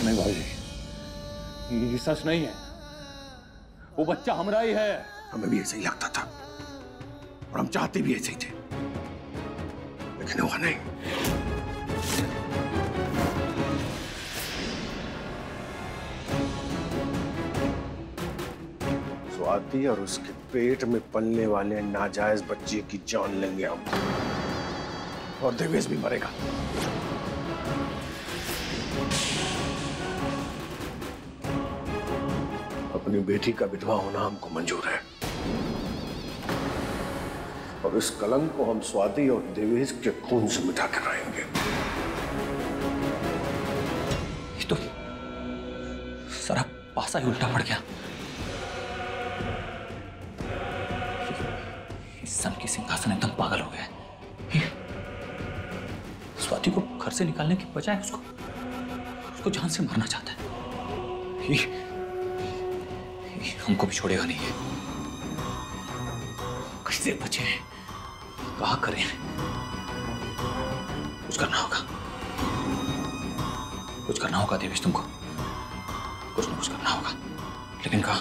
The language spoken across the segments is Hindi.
नहीं भाजी, ये सच नहीं है। वो बच्चा हमारा ही है। हमें भी ऐसा ही लगता था और हम चाहते भी ऐसे ही थे, लेकिन हुआ नहीं। स्वाति और उसके पेट में पलने वाले नाजायज बच्चे की जान लेंगे हम, और देवेश भी मरेगा। अपनी बेटी का विधवा होना हमको मंजूर है, और इस कलंक को हम स्वाति और देवेश के खून से मिटा कर रहेंगे। ये तो सारा पासा ही उल्टा पड़ गया। इस सन की सिंहासन एकदम पागल हो गया। स्वाति को घर से निकालने की बजाय उसको जान से मारना चाहता है। ये हमको भी छोड़ेगा नहीं है। कैसे बचे हैं, क्या करें? कुछ करना होगा, कुछ करना होगा देवेश, तुमको कुछ ना कुछ करना होगा, लेकिन कहाँ?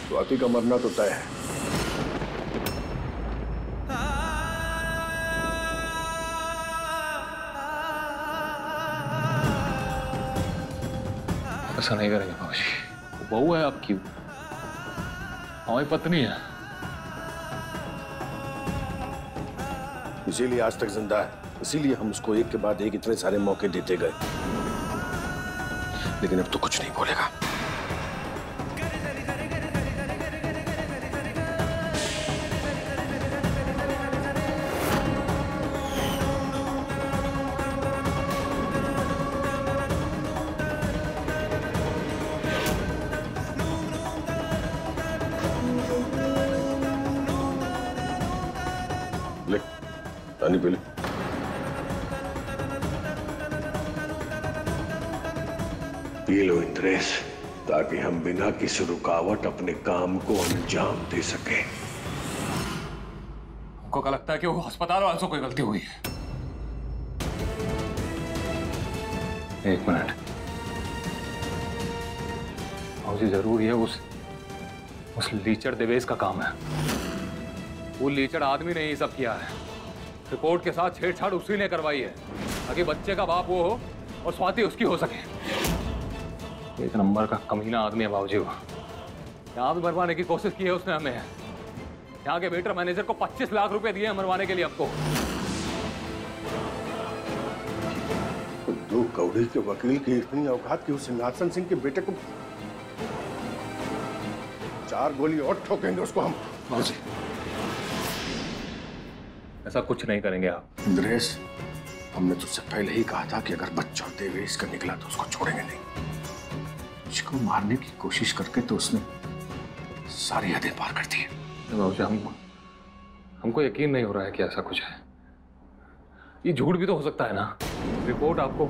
स्वाति का मरना तो तय है। ऐसा नहीं करेंगे बाबूजी, वो बहू है आपकी, हमारी पत्नी है। इसीलिए आज तक जिंदा है, इसीलिए हम उसको एक के बाद एक इतने सारे मौके देते गए, लेकिन अब तो कुछ नहीं बोलेगा। पानी पी ले। पी लो इंद्रेश, ताकि हम बिना किसी रुकावट अपने काम को अंजाम दे सके। हमको क्या लगता है कि वो अस्पताल वालों से कोई गलती हुई है? एक मिनट भाजी, जरूरी है उस लीचड़ देवेश का काम है। वो लीचड़ आदमी ने ही सब किया है। रिपोर्ट के साथ छेड़छाड़ उसी ने करवाई है, ताकि बच्चे का बाप वो हो और स्वाति उसकी हो सके। एक नंबर का कमीना आदमी है बाबूजी वो। यहाँ भी मरवाने की कोशिश की है उसने हमें। यहाँ के वेटर मैनेजर को 25 लाख रुपए दिए हैं मरवाने के लिए आपको। दो कौड़ी के वकील की इतनी औकात कि उस सिंहासन सिंह के बेटे को 4 गोली और ठोकेंगे उसको हम। बाबूजी ऐसा कुछ नहीं करेंगे आप। इंद्रेश, हमने तुझसे पहले ही कहा था कि अगर बच्चा देवेश का निकला तो उसको छोड़ेंगे नहीं। उसको मारने की कोशिश करके तो उसने सारी हदें पार कर दी है। बाबूजी हमको यकीन नहीं हो रहा है कि ऐसा कुछ है। ये झूठ भी तो हो सकता है ना। रिपोर्ट आपको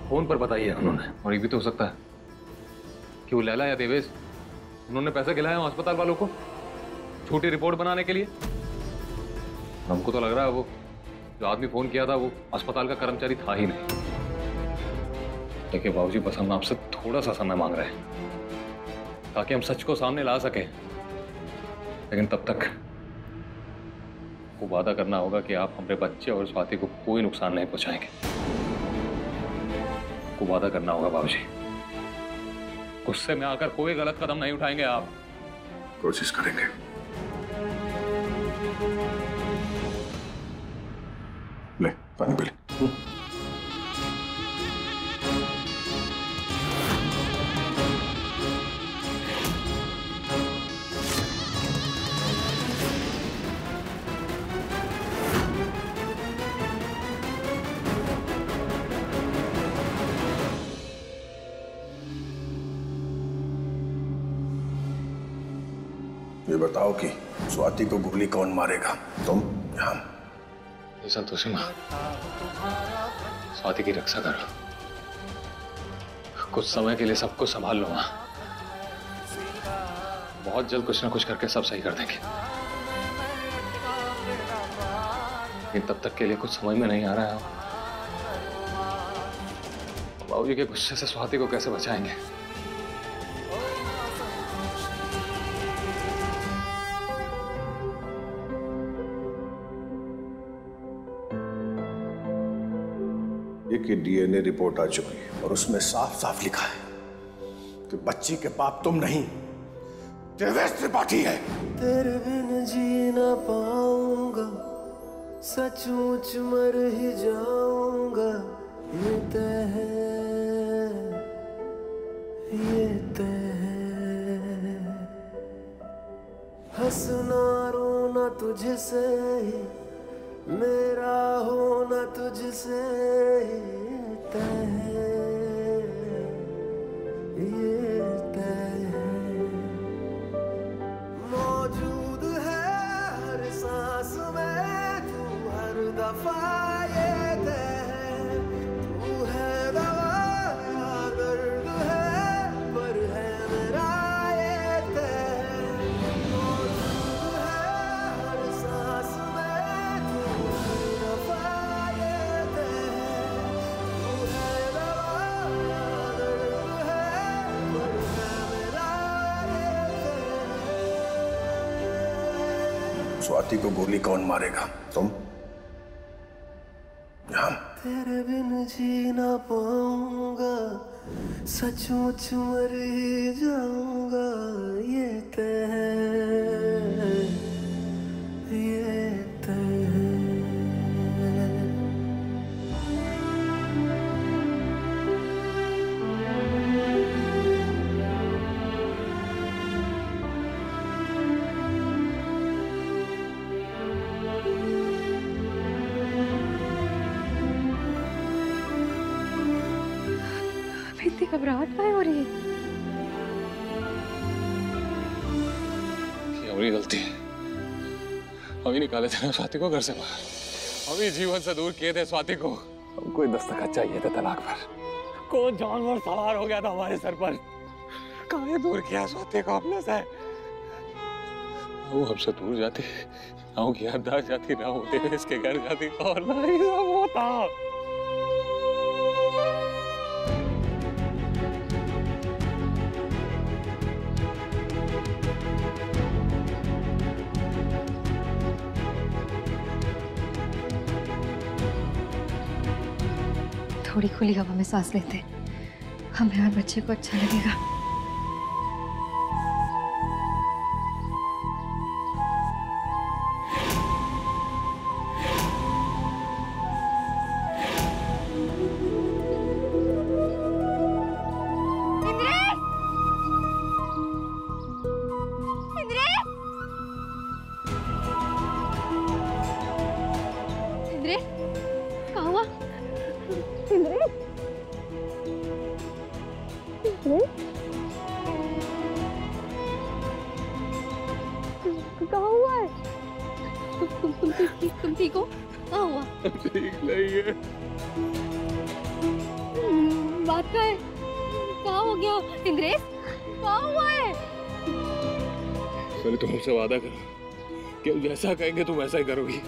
फोन पर बताई है उन्होंने, और ये भी तो हो सकता है कि वो लैला या देवेश उन्होंने पैसे खिलाए हो अस्पताल वालों को झूठी रिपोर्ट बनाने के लिए। हमको तो लग रहा है वो जो आदमी फोन किया था वो अस्पताल का कर्मचारी था ही नहीं। देखिए बाबूजी, बस हम आपसे थोड़ा सा समय मांग रहे हैं ताकि हम सच को सामने ला सकें, लेकिन तब तक वो वादा करना होगा कि आप हमारे बच्चे और स्वाति को कोई नुकसान नहीं पहुंचाएंगे। वो वादा करना होगा बाबूजी। गुस्से में आकर कोई गलत कदम नहीं उठाएंगे आप। कोशिश करेंगे। ले पानी पी ले। ये बताओ कि स्वाति को गोली कौन मारेगा, तुम या हम? संतोषी माँ, स्वाति की रक्षा करो। कुछ समय के लिए सब कुछ संभाल लो माँ। बहुत जल्द कुछ ना कुछ करके सब सही कर देंगे। लेकिन तब तक के लिए कुछ समझ में नहीं आ रहा है। बाबूजी के गुस्से से स्वाति को कैसे बचाएंगे? कि डीएनए रिपोर्ट आ चुकी है और उसमें साफ साफ लिखा है कि बच्ची के बाप तुम नहीं, देवेश त्रिपाठी है। तेरे बिन जी ना पाऊंगा, सचमुच मर ही जाऊंगा, ये तय है, ये तय है। हंसना रोना तुझसे ही, मेरा होना तुझसे तय है, ये तय है। मौजूद है हर सांस में तू, हर दफा ये तय है। तू है दवा या दर्द है, पर है मेरा ये तय है। मौजूद है हर सांस में तू, हर दफा ये तय है। तू है दवा या दर्द है, पर है मेरा ये तय है। स्वाति को गोली कौन मारेगा? तुम या हम? तेरे बिन जी ना पाऊंगा, सचमुच मर ही जाऊंगा, ये तय है, ये तय है। इतनी घबराहट काहे हो रही है? ये हमारी गलती है। हम ही निकाले थे ना स्वाति को घर से बाहर। हम ही जीवन से दूर किए थे स्वाति को। हमको दस्तखत चाहिए था तलाक पर। कौन जानवर सवार हो गया था हमारे सर पर? कहाँ दूर किया स्वाति को अपने से? वो हमसे दूर जाती, ना वो की याददाश्त जाती, ना वो देवेश के घर जाती, और ना ही सब होता। थोड़ी खुली हवा में सांस लेते, हमें और बच्चे को अच्छा लगेगा। तुम ठीक हो? क्या हुआ? ठीक नहीं है। बात क्या है? क्या हो गया? इंद्रेश, क्या हुआ है? मैंने तुमसे वादा करा कि हम जैसा कहेंगे तुम वैसा ही करोगी।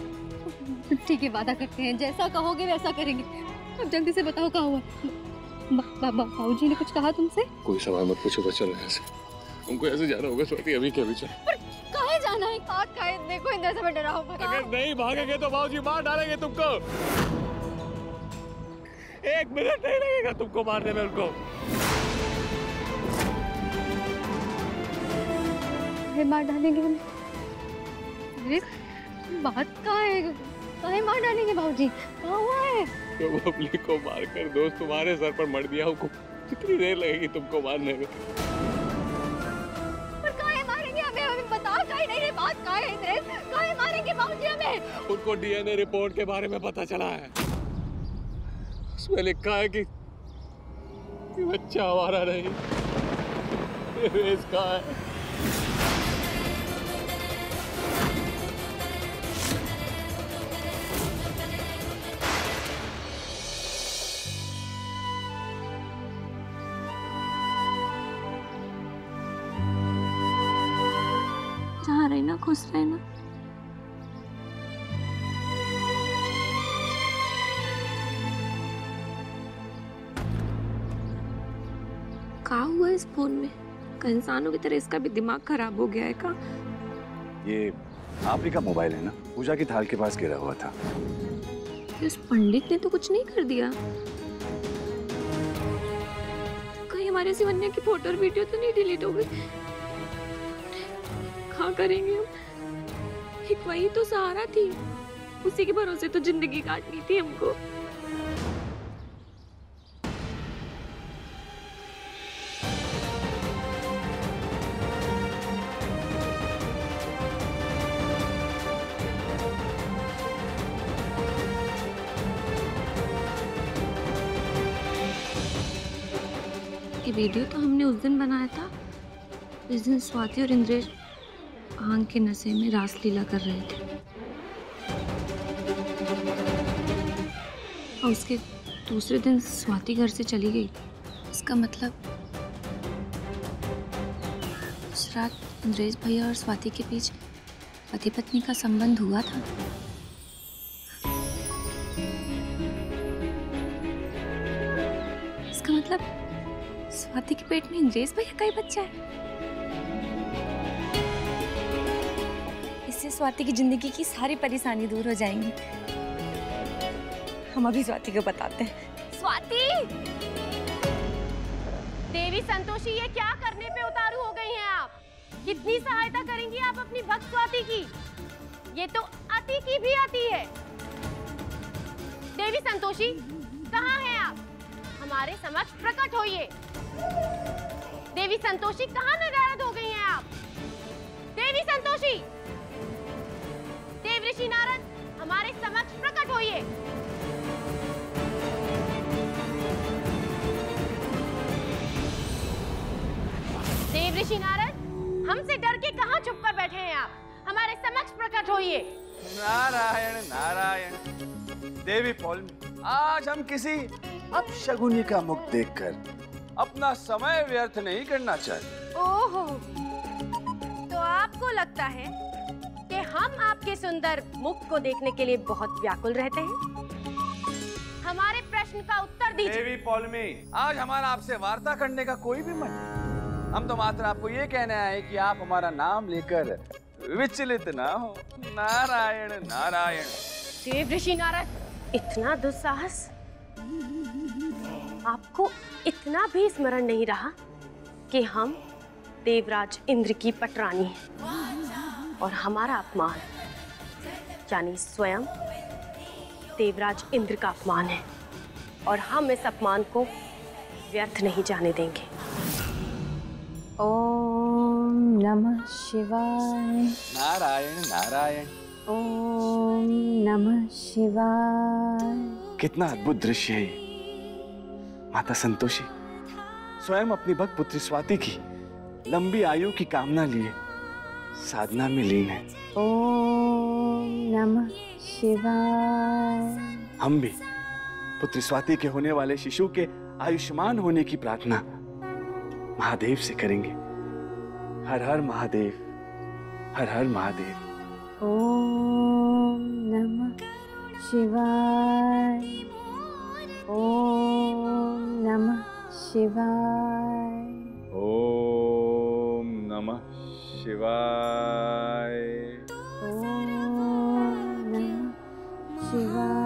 ठीक है, वादा करते हैं, जैसा कहोगे वैसा करेंगे। अब जल्दी से बताओ क्या हुआ? बाबूजी ने कुछ कहा तुमसे? कोई सवाल मत पूछो, बस चलो यहाँ से। हमको ऐसे जाना होगा स्वाति, अभी के अभी चलो। कहाँ जाना है? देखो इंद्र से मैं डरा हूँ। अगर नहीं भागेंगे तो बाबूजी मार डालेंगे तुमको। 1 मिनट नहीं लगेगा तुमको मारने में उनको। मार डालेंगे हमें? बात कहाँ है? कहाँ मार डालेंगे बाबूजी? कहाँ हुआ है? तो बबली को मारकर दोस्त तुम्हारे सर पर मर दिया। हमको कितनी देर लगेगी तुमको मारने में? बात क्या है इंद्रेश? काहे मारेंगे बाबूजी हमें? उनको डीएनए रिपोर्ट के बारे में पता चला है। उसमें लिखा है कि बच्चा हमारा नहीं, देवेश का है। जहाँ रहना खुश रहना। क्या हुआ इस फोन में? का इंसानों की तरह इसका भी दिमाग खराब हो गया है का? ये आप ही का मोबाइल है ना? पूजा की थाल के पास गिरा हुआ था। उस पंडित ने तो कुछ नहीं कर दिया। कहीं हमारे शिवन्या की फोटो और वीडियो तो नहीं डिलीट हो गई? क्या करेंगे हम? एक वही तो सहारा थी, उसी के भरोसे तो जिंदगी काटनी थी हमको। ये वीडियो तो हमने उस दिन बनाया था जिस दिन स्वाति और इंद्रेश भांग के नशे में रासलीला कर रहे थे, और उसके दूसरे दिन स्वाति घर से चली गई। इसका मतलब उस रात इंद्रेश भैया और स्वाति के बीच पति पत्नी का संबंध हुआ था। इसका मतलब स्वाति के पेट में इंद्रेश भैया का ही बच्चा है। इससे स्वाति की जिंदगी की सारी परेशानी दूर हो जाएंगी। हम अभी स्वाति को बताते हैं। स्वाति! देवी संतोषी, ये क्या करने पे उतारू हो गई हैं आप? कितनी सहायता करेंगी आप अपनी भक्त स्वाति की? ये तो अति की भी अति है। देवी संतोषी, कहाँ हैं आप? हमारे समक्ष प्रकट होइए। देवी संतोषी, कहाँ नदारद हो गई हैं आप? देवी संतोषी! देव ऋषि नारद, हमारे समक्ष प्रकट होइए। देव ऋषि नारद, हमसे डर के कहाँ छुप कर बैठे हैं आप? हमारे समक्ष प्रकट होइए। नारायण नारायण। देवी पौलमी, आज हम किसी अपशगुनी का मुख देखकर अपना समय व्यर्थ नहीं करना चाहिए। ओहो, तो आपको लगता है कि हम आपके सुंदर मुख को देखने के लिए बहुत व्याकुल रहते हैं? हमारे प्रश्न का उत्तर दीजिए। देवी पौलमी, आज हमारा आपसे वार्ता करने का कोई भी मन नहीं। हम तो मात्र आपको ये कहना है कि आप हमारा नाम लेकर विचलित ना हो। नारायण नारायण। देव ऋषि नारद, इतना दुस्साहस? आपको इतना भी स्मरण नहीं रहा कि हम देवराज इंद्र की पटरानी हैं और हमारा अपमान यानी स्वयं देवराज इंद्र का अपमान है, और हम इस अपमान को व्यर्थ नहीं जाने देंगे। ओम नमः शिवाय। नारायण नारायण। ओम नमः शिवाय। कितना अद्भुत दृश्य है ये। माता संतोषी स्वयं अपनी भक्त पुत्री स्वाति की लंबी आयु की कामना लिए साधना में लीन है। ओम नमः शिवाय। हम भी पुत्री स्वाति के होने वाले शिशु के आयुष्मान होने की प्रार्थना महादेव से करेंगे। हर हर महादेव, हर हर महादेव। ओम नमः शिवाय। ओम नमः शिवाय। ओम नमः शिवाय। ओम नमः शिवाय।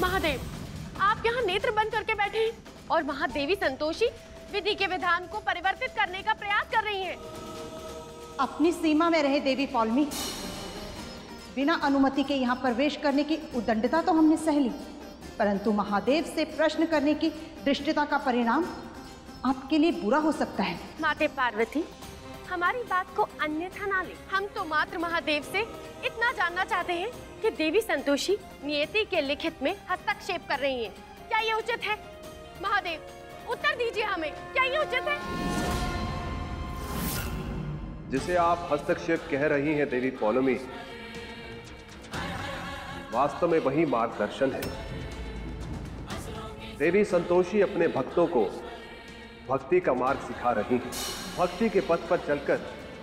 महादेव, आप यहाँ नेत्र बंद करके बैठे हैं और महादेवी संतोषी विधि के विधान को परिवर्तित करने का प्रयास कर रही हैं। अपनी सीमा में रहे देवी पौलमी। बिना अनुमति के यहाँ प्रवेश करने की उद्दंडता तो हमने सह ली, परंतु महादेव से प्रश्न करने की धृष्टता का परिणाम आपके लिए बुरा हो सकता है। माते पार्वती, हमारी बात को अन्यथा ना ले। हम तो मात्र महादेव से इतना जानना चाहते हैं कि देवी संतोषी नियति के लिखित में हस्तक्षेप कर रही हैं। क्या ये उचित है? महादेव, उत्तर दीजिए हमें, क्या ये उचित है? जिसे आप हस्तक्षेप कह रही हैं देवी पौलमी, वास्तव में वही मार्गदर्शन है। देवी संतोषी अपने भक्तों को भक्ति का मार्ग सिखा रही हैं। भक्ति के पथ पर चलकर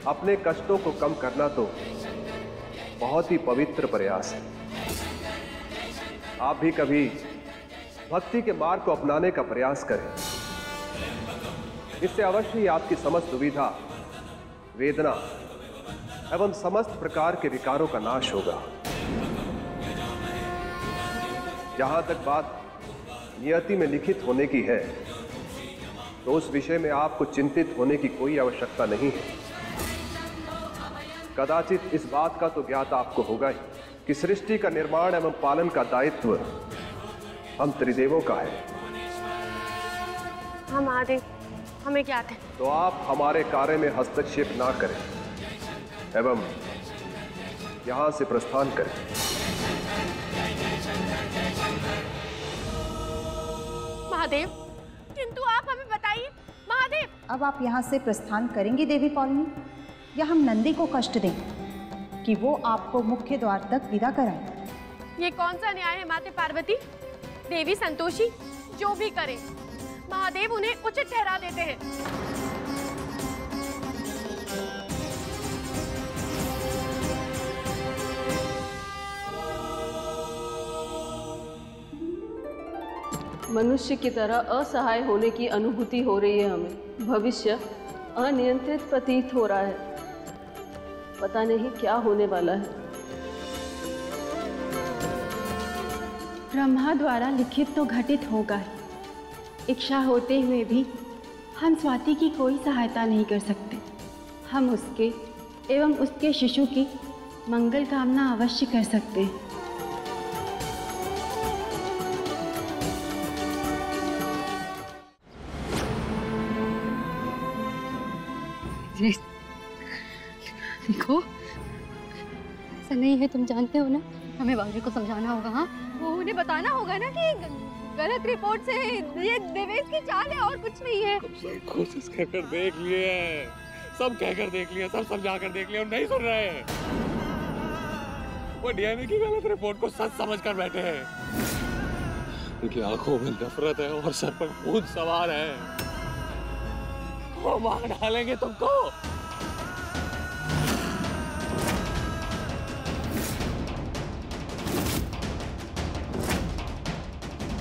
अपने कष्टों को कम करना तो बहुत ही पवित्र प्रयास है। आप भी कभी भक्ति के मार्ग को अपनाने का प्रयास करें। इससे अवश्य ही आपकी समस्त दुविधा, वेदना एवं समस्त प्रकार के विकारों का नाश होगा। जहां तक बात नियति में लिखित होने की है, तो उस विषय में आपको चिंतित होने की कोई आवश्यकता नहीं है। कदाचित इस बात का तो ज्ञात आपको होगा ही कि सृष्टि का निर्माण एवं पालन का दायित्व हम त्रिदेवों का है। हाँ महादेव, हमें ज्ञात है। तो आप हमारे कार्य में हस्तक्षेप ना करें एवं यहां से प्रस्थान करें। महादेव, किंतु आप हमें बताइए महादेव। अब आप यहाँ से प्रस्थान करेंगे देवी पौलमी, या हम नंदी को कष्ट दें कि वो आपको मुख्य द्वार तक विदा कराए? ये कौन सा न्याय है माते पार्वती? देवी संतोषी जो भी करे, महादेव उन्हें उचित ठहरा देते हैं। मनुष्य की तरह असहाय होने की अनुभूति हो रही है हमें। भविष्य अनियंत्रित प्रतीत हो रहा है, पता नहीं क्या होने वाला है। ब्रह्मा द्वारा लिखित तो घटित होगा ही। इच्छा होते हुए भी हम स्वाति की कोई सहायता नहीं कर सकते। हम उसके एवं उसके शिशु की मंगल कामना अवश्य कर सकते हैं। देखो, ऐसा नहीं है, तुम जानते हो ना, हमें बाबूजी को समझाना होगा। हाँ, वो उन्हें बताना होगा ना कि गलत रिपोर्ट से ये देवेश की चाल है और कुछ नहीं है। सब कोशिश कर देख लिए हैं, सब कहकर देख लिया, सब समझा कर देख लिया और नहीं सुन रहे हैं। वो डीएनए की गलत रिपोर्ट को सच समझकर बैठे हैं। उनकी आंखों में नफरत है और सर पर खून सवार है। वो मार डालेंगे तुमको।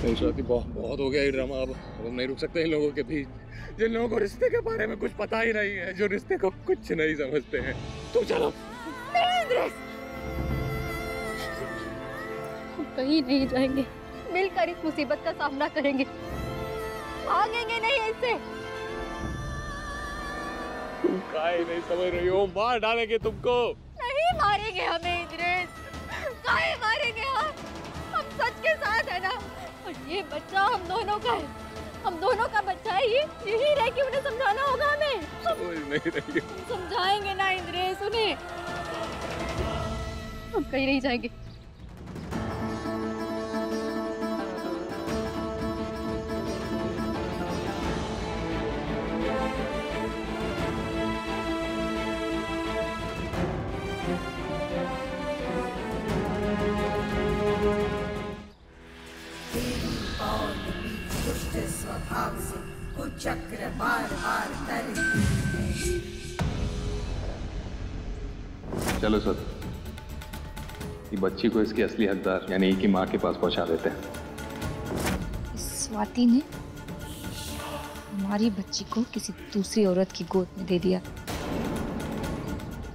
नहीं स्वाति, बहुत हो गया ये ड्रामा। अब हम नहीं रुक सकते इन लोगों के बीच, जिन लोगों को रिश्ते के बारे में कुछ पता ही नहीं है, जो रिश्ते को कुछ नहीं समझते हैं। तुम चलो। हम कहीं नहीं जाएंगे, मिलकर इस मुसीबत का सामना करेंगे, भागेंगे नहीं इससे। तुम काहे नहीं समझ रही हो? मार डालेंगे तुमको। नहीं मारेंगे हमें इंद्रेश, काहे मारेंगे? हम सच के साथ है ना, और ये बच्चा हम दोनों का है, हम दोनों का बच्चा है। ये यही रह कि उन्हें समझाना होगा हमें। समझ नहीं रही हो। समझाएंगे ना इंद्रेश उन्हें, हम कहीं नहीं जाएंगे। चक्र बार बार चलो सर, ये बच्ची को इसकी असली हकदार यानी एक ही माँ के पास पहुंचा देते हैं। स्वाति ने हमारी बच्ची को किसी दूसरी औरत की गोद में दे दिया।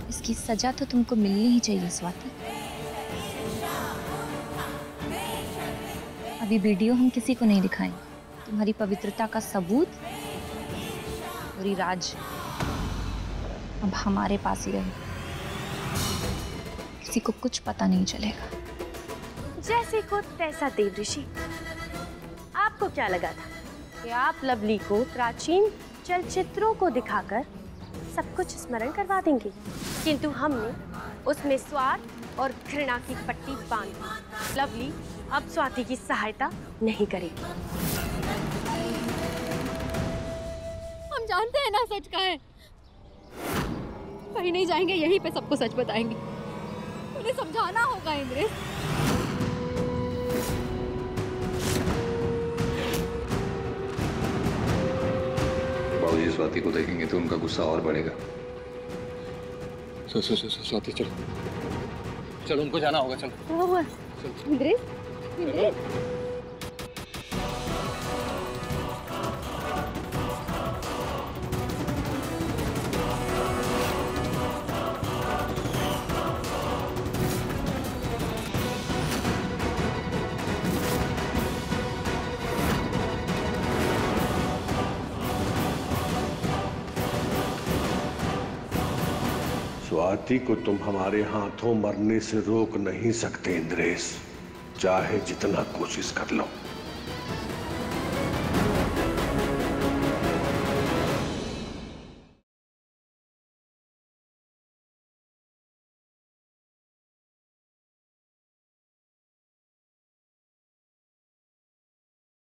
इसकी सजा तो तुमको मिलनी ही चाहिए स्वाति। अभी वीडियो हम किसी को नहीं दिखाएंगे। तुम्हारी पवित्रता का सबूत पूरी राज अब हमारे पास ही रहे, किसी को कुछ पता नहीं चलेगा। जैसे को तैसा देव ऋषि। आपको क्या लगा था कि आप लवली को प्राचीन चलचित्रों को दिखाकर सब कुछ स्मरण करवा देंगे? किंतु हमने उसमें स्वार्थ और घृणा की पट्टी बांध दी। लवली अब स्वाति की सहायता नहीं करेगी। हम जानते हैं ना सच का है, कहीं नहीं जाएंगे, यहीं पे सबको सच बताएंगे। उन्हें समझाना होगा इंद्रेश। बाबूजी स्वाति को देखेंगे तो उनका गुस्सा और बढ़ेगा। स्वाति चलो, चलो उनको जाना होगा। चलो क्या हुआ इंद्रेश? स्वाति को तुम हमारे हाथों मरने से रोक नहीं सकते इंद्रेश, चाहे जितना कोशिश कर लो।